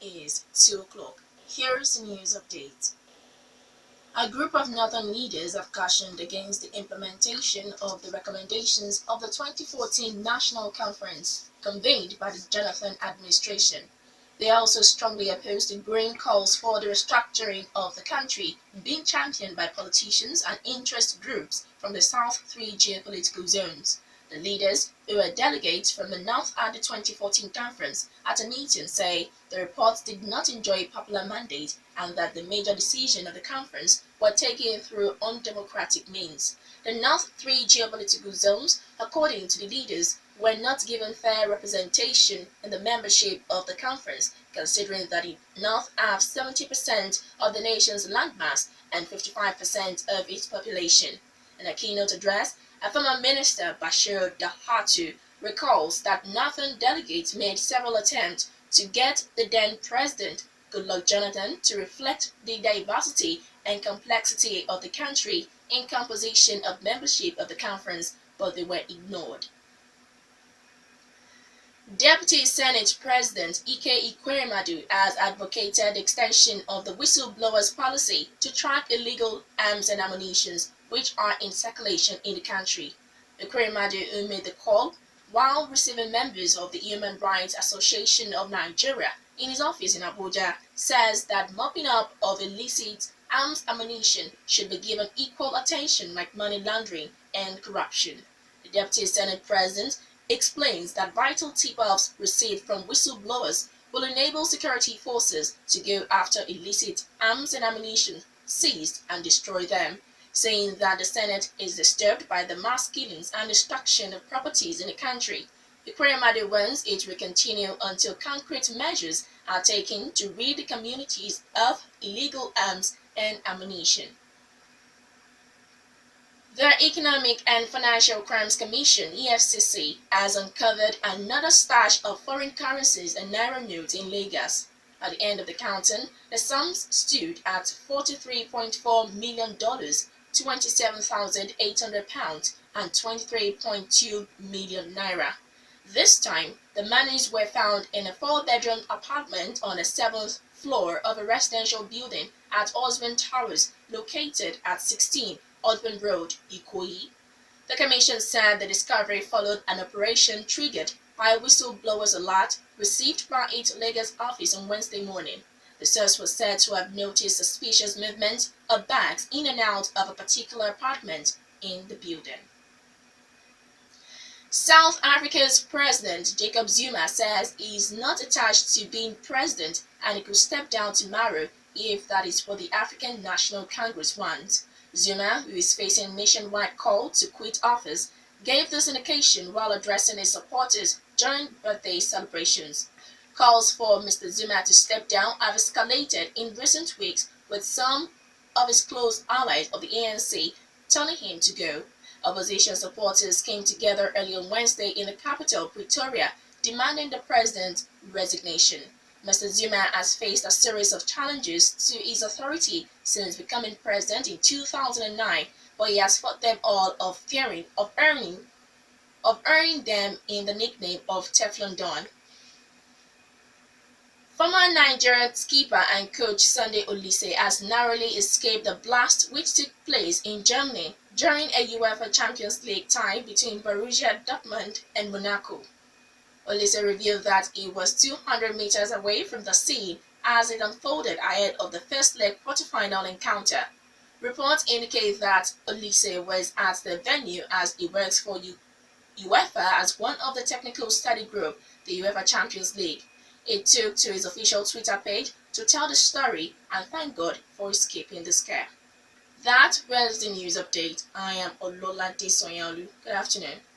is 2 o'clock. Here's the news update. A group of northern leaders have cautioned against the implementation of the recommendations of the 2014 National Conference convened by the Jonathan administration. They also strongly oppose the growing calls for the restructuring of the country being championed by politicians and interest groups from the South three geopolitical zones. The leaders, who were delegates from the North at the 2014 conference, at a meeting say the reports did not enjoy popular mandate and that the major decisions of the conference were taken through undemocratic means. The North three geopolitical zones, according to the leaders, were not given fair representation in the membership of the conference, considering that the North have 70% of the nation's landmass and 55% of its population. In a keynote address, a former minister, Bashir Dahatu, recalls that Northern delegates made several attempts to get the then president, Goodluck Jonathan, to reflect the diversity and complexity of the country in composition of membership of the conference, but they were ignored. Deputy Senate President Ike Ekweremadu has advocated the extension of the whistleblowers policy to track illegal arms and ammunition which are in circulation in the country. Ekweremadu, who made the call while receiving members of the Human Rights Association of Nigeria in his office in Abuja, says that mopping up of illicit arms ammunition should be given equal attention like money laundering and corruption. The Deputy Senate President explains that vital tip-offs received from whistleblowers will enable security forces to go after illicit arms and ammunition seized and destroy them, saying that the Senate is disturbed by the mass killings and destruction of properties in the country. Ekweremadu wants it will continue until concrete measures are taken to rid the communities of illegal arms and ammunition. The Economic and Financial Crimes Commission (EFCC) has uncovered another stash of foreign currencies and naira notes in Lagos. At the end of the counting, the sums stood at $43.4 million, £27,800, and £23.2 million naira. This time, the monies were found in a 4-bedroom apartment on the 7th floor of a residential building at Osborne Towers, located at 16 Osborne Road, Ikoyi. The commission said the discovery followed an operation triggered by a whistleblower's alert received by its Lagos office on Wednesday morning. The source was said to have noticed suspicious movement of bags in and out of a particular apartment in the building. South Africa's President Jacob Zuma says he is not attached to being president and he could step down tomorrow if that is what the African National Congress wants. Zuma, who is facing nationwide call to quit office, gave this indication while addressing his supporters during birthday celebrations. Calls for Mr. Zuma to step down have escalated in recent weeks, with some of his close allies of the ANC telling him to go. Opposition supporters came together early on Wednesday in the capital, Pretoria, demanding the president's resignation. Mr. Zuma has faced a series of challenges to his authority since becoming president in 2009, but he has fought them all of earning them in the nickname of Teflon Don. Former Nigerian skipper and coach Sunday Olise has narrowly escaped the blast which took place in Germany during a UEFA Champions League tie between Borussia Dortmund and Monaco. Olise revealed that he was 200 meters away from the scene as it unfolded ahead of the first leg quarterfinal encounter. Reports indicate that Olise was at the venue as he works for UEFA as one of the technical study group, the UEFA Champions League. He took to his official Twitter page to tell the story and thank God for escaping the scare. That was the news update. I am Ololade Sanyaolu. Good afternoon.